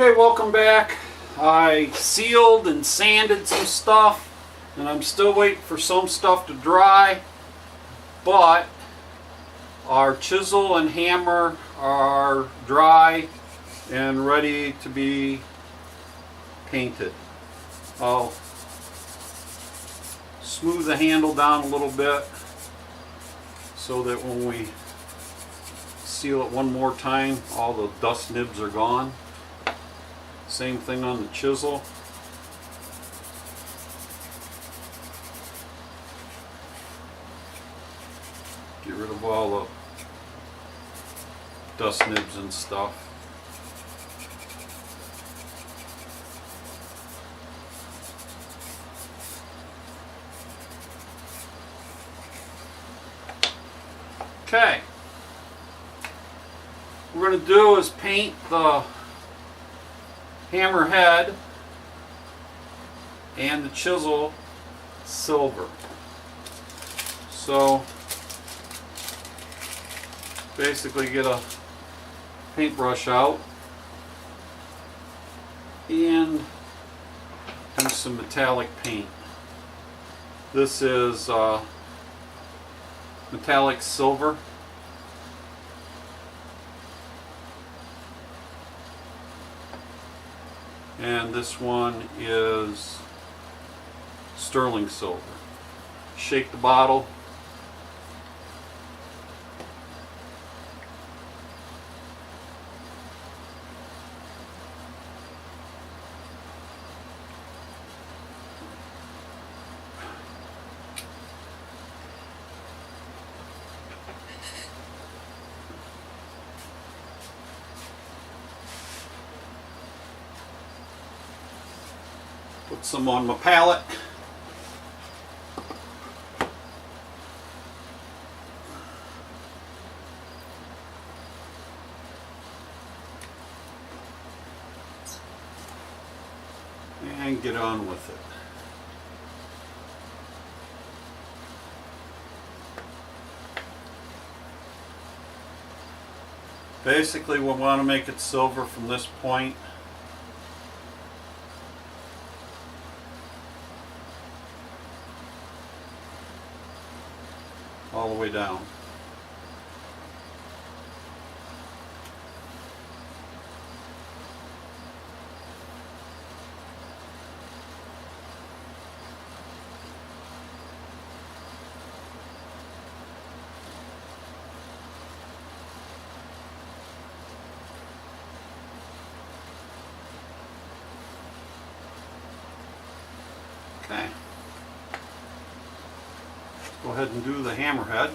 Okay, welcome back. I sealed and sanded some stuff, and I'm still waiting for some stuff to dry, but our chisel and hammer are dry and ready to be painted. I'll smooth the handle down a little bit so that when we seal it one more time, all the dust nibs are gone. Same thing on the chisel. Get rid of all the dust nibs and stuff. Okay. What we're going to do is paint the hammer head and the chisel silver. So basically get a paintbrush out and do some metallic paint. This is metallic silver. And this one is sterling silver. Shake the bottle. Put some on my palette. And get on with it. Basically, we want to make it silver from this point all the way down. Okay. Let's go ahead and do the hammerhead.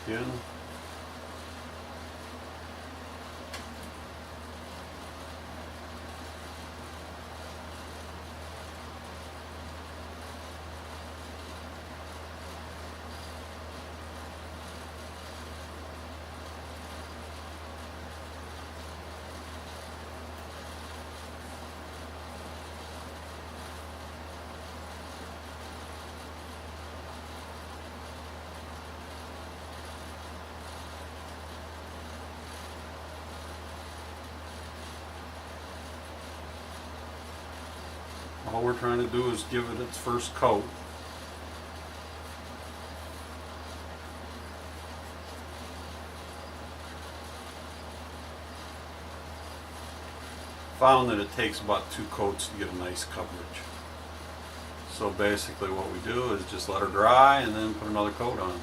Again. All we're trying to do is give it its first coat. Found that it takes about 2 coats to get a nice coverage. So basically what we do is just let her dry and then put another coat on.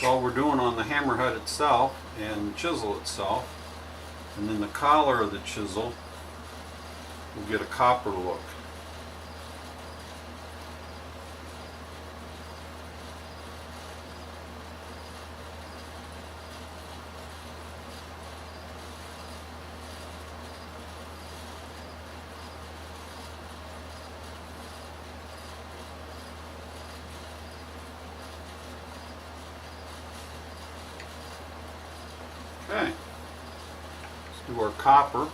That's all we're doing on the hammerhead itself and chisel itself. And then the collar of the chisel will get a copper look. Okay, let's do our copper.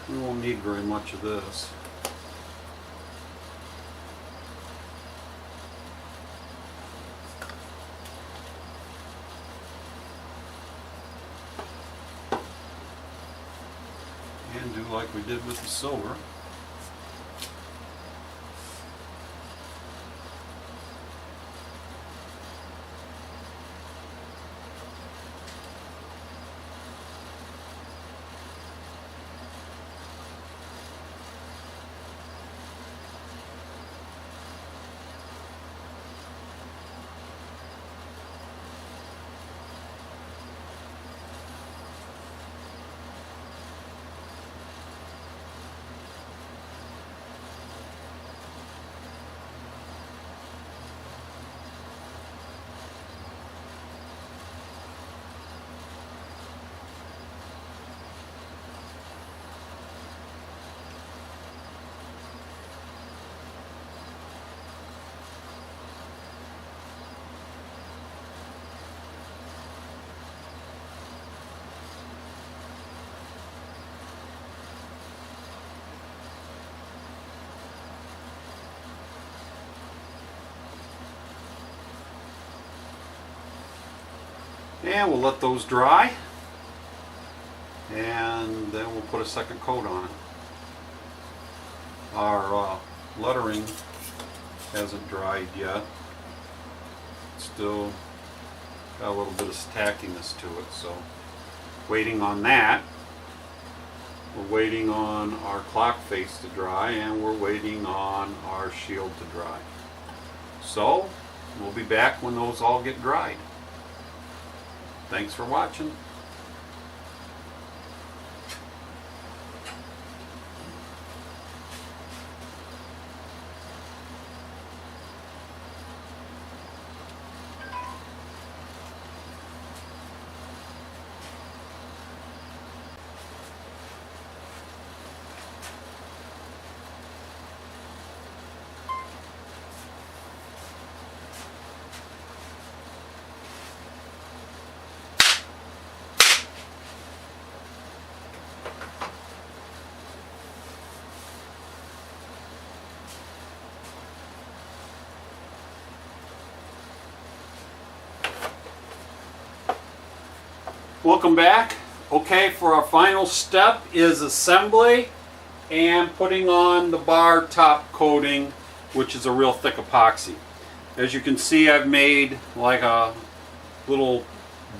We won't need very much of this. And do like we did with the silver. And we'll let those dry, and then we'll put a second coat on it. Our lettering hasn't dried yet. Still got a little bit of tackiness to it, so waiting on that. We're waiting on our clock face to dry, and we're waiting on our shield to dry. So we'll be back when those all get dried. Thanks for watching. Welcome back. Okay, for our final step is assembly and putting on the bar top coating, which is a real thick epoxy. As you can see, I've made like a little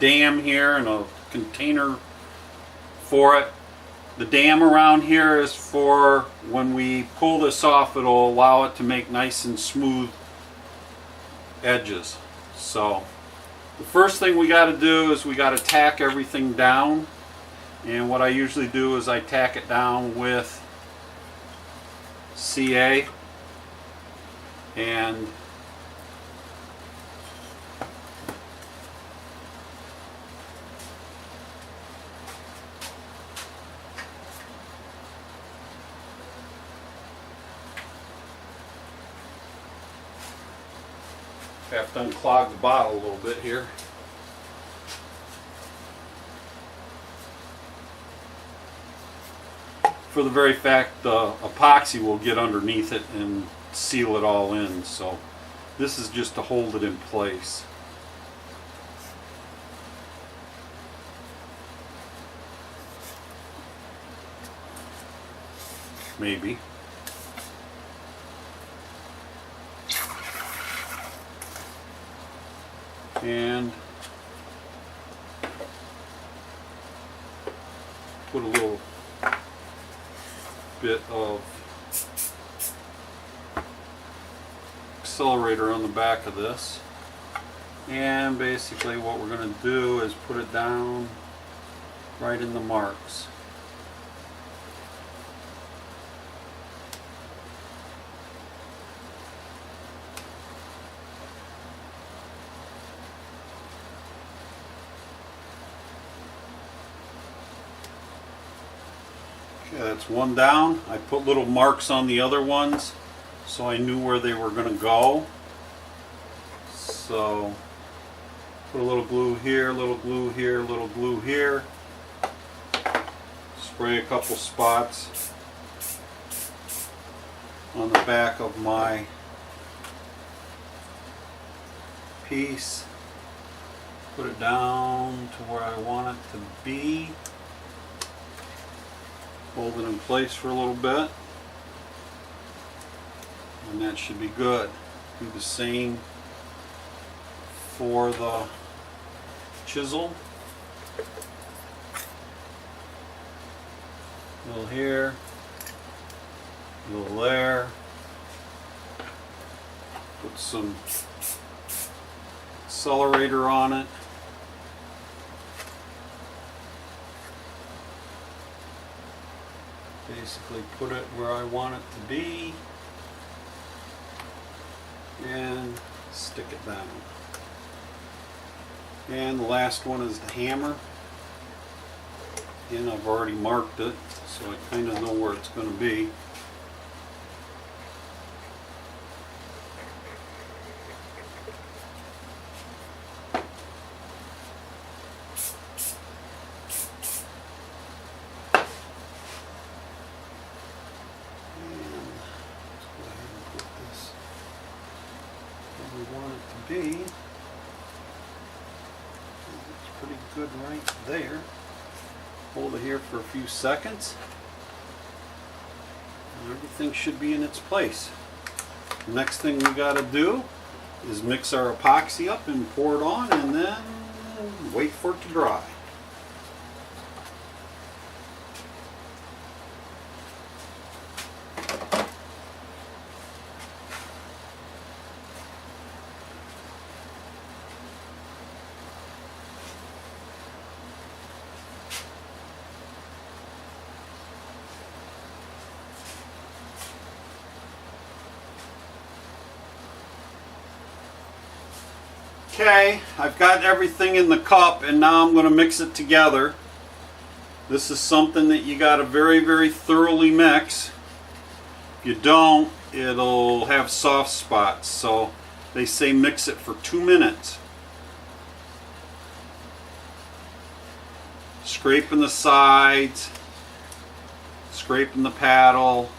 dam here and a container for it. The dam around here is for when we pull this off, it'll allow it to make nice and smooth edges. So the first thing we got to do is we got to tack everything down, and what I usually do is I tack it down with CA and have to unclog the bottle a little bit here. For the very fact the epoxy will get underneath it and seal it all in, so this is just to hold it in place. Maybe. put a little bit of accelerator on the back of this. And basically what we're going to do is put it down right in the marks. Okay, that's one down. I put little marks on the other ones so I knew where they were going to go. So put a little glue here, a little glue here, a little glue here. Spray a couple spots on the back of my piece. Put it down to where I want it to be. Hold it in place for a little bit. And that should be good. Do the same for the chisel. A little here, a little there. Put some accelerator on it. Basically put it where I want it to be and stick it down. And the last one is the hammer. And I've already marked it, so I kind of know where it's going to be. Be. It's pretty good right there. Hold it here for a few seconds and everything should be in its place. The next thing we got to do is mix our epoxy up and pour it on and then wait for it to dry. Okay, I've got everything in the cup and now I'm going to mix it together. This is something that you got to very, very thoroughly mix. If you don't, it'll have soft spots. So they say mix it for 2 minutes. Scraping the sides, scraping the paddle.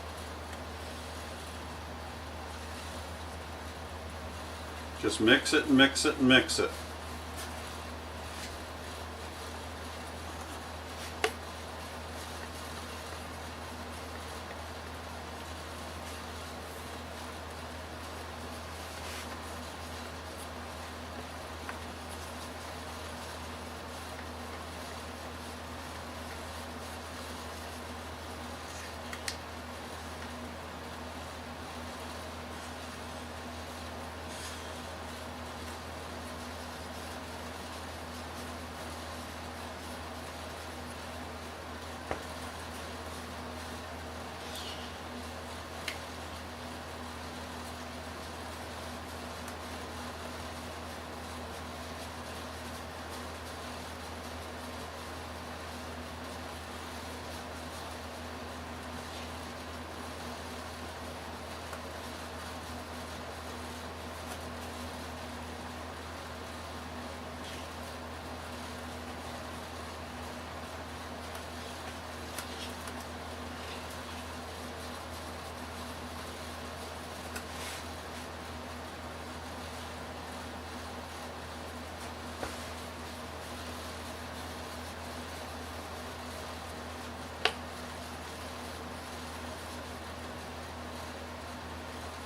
Just mix it and mix it and mix it.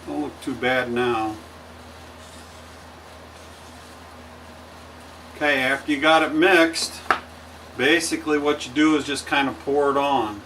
Don't look too bad now. Okay, after you got it mixed, basically what you do is just kind of pour it on.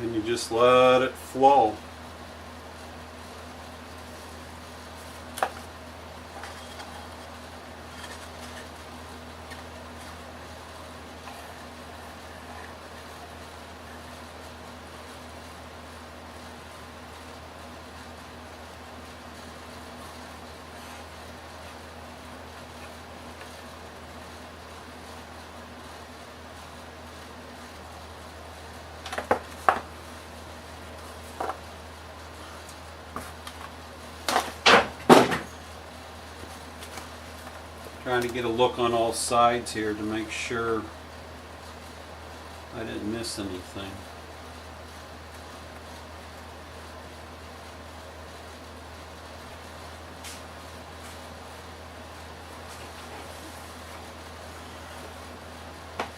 And you just let it flow. Trying to get a look on all sides here to make sure I didn't miss anything.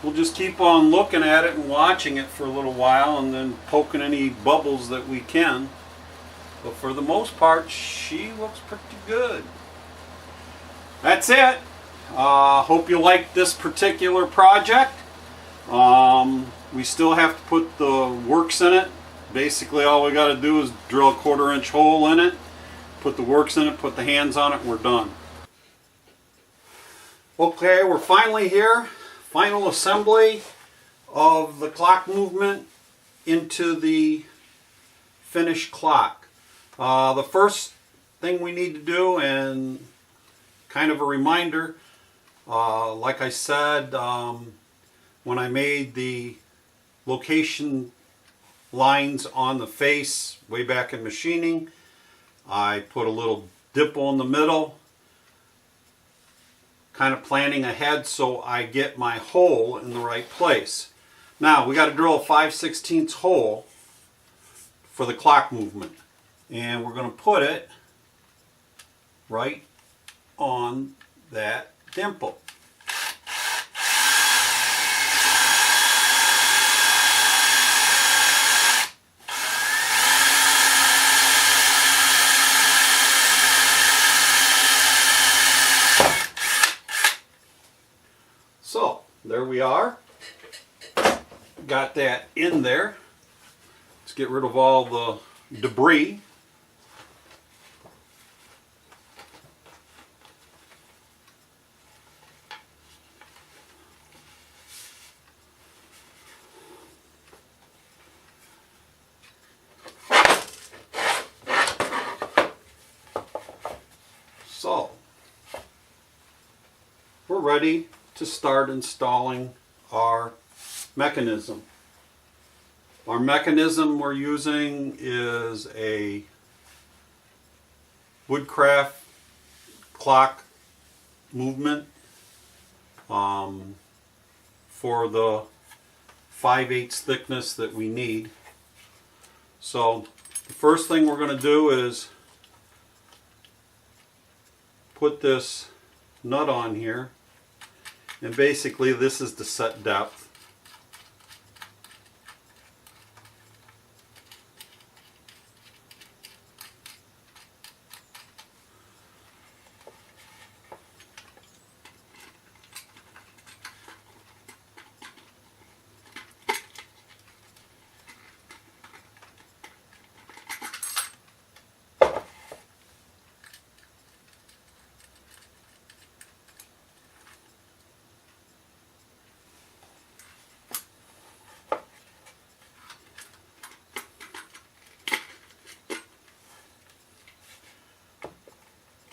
We'll just keep on looking at it and watching it for a little while and then poking any bubbles that we can. But for the most part, she looks pretty good. That's it. Hope you like this particular project. We still have to put the works in it. Basically all we got to do is drill a 1/4 inch hole in it, put the works in it, put the hands on it, and we're done. Okay, we're finally here. Final assembly of the clock movement into the finished clock. The first thing we need to do, and kind of a reminder, like I said, when I made the location lines on the face way back in machining, I put a little dipple in the middle, kind of planning ahead so I get my hole in the right place. Now we got to drill a 5/16 hole for the clock movement, and we're going to put it right on that dimple. So there we are. Got that in there. Let's get rid of all the debris. So we're ready to start installing our mechanism. Our mechanism we're using is a Woodcraft clock movement for the 5/8 thickness that we need. So the first thing we're going to do is put this nut on here, and basically this is the set depth.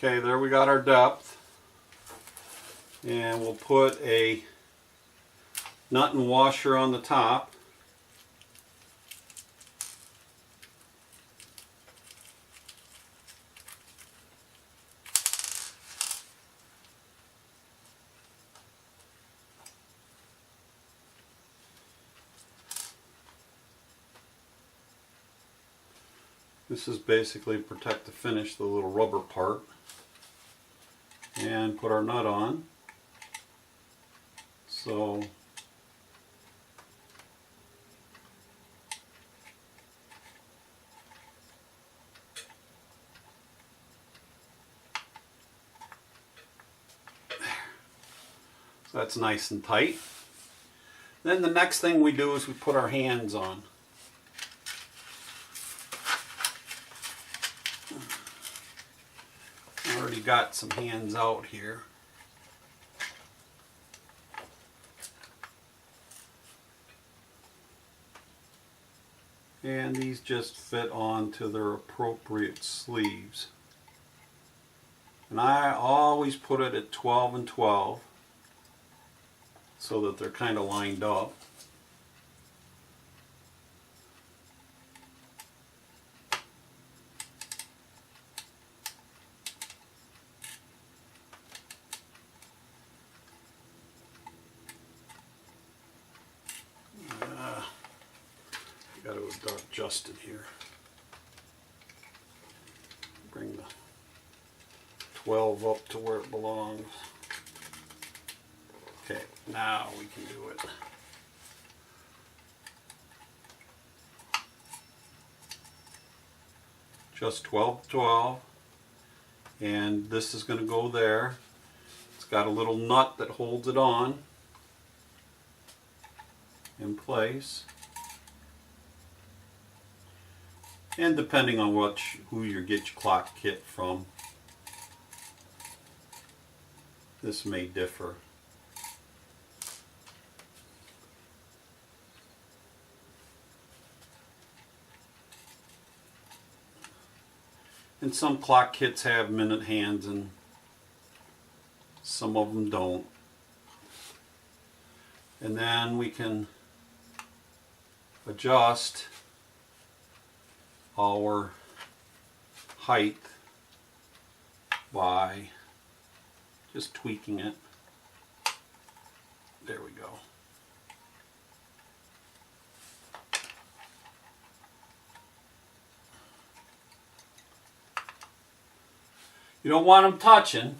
Okay, there we got our depth, and we'll put a nut and washer on the top. This is basically to protect the finish, the little rubber part. And put our nut on. So that's nice and tight. Then the next thing we do is we put our hands on. I already got some hands out here. And these just fit onto their appropriate sleeves. And I always put it at 12 and 12 so that they're kind of lined up. Got to adjust it here. Bring the 12 up to where it belongs. Okay, now we can do it. Just 12 to 12. And this is going to go there. It's got a little nut that holds it on in place. And depending on who you get your clock kit from, this may differ. And some clock kits have minute hands and some of them don't. And then we can adjust our height by just tweaking it. There we go. You don't want them touching,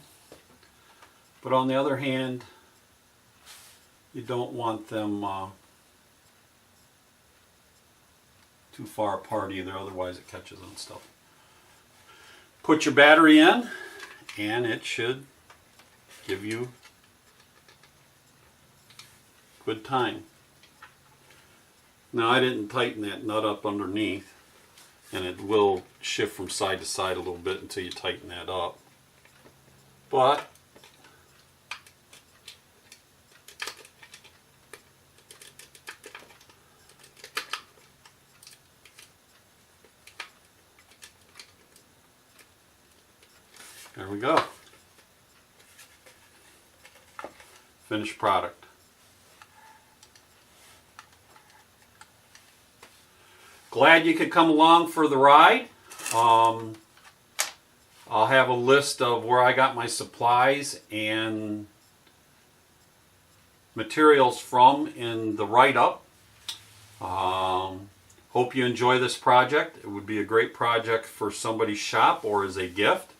but on the other hand, you don't want them too far apart either, otherwise it catches on stuff. Put your battery in and it should give you good time. Now I didn't tighten that nut up underneath, and it will shift from side to side a little bit until you tighten that up. But there we go. Finished product. Glad you could come along for the ride. I'll have a list of where I got my supplies and materials from in the write-up. Hope you enjoy this project. It would be a great project for somebody's shop or as a gift.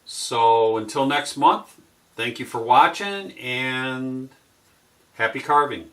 So until next month, thank you for watching and happy carving.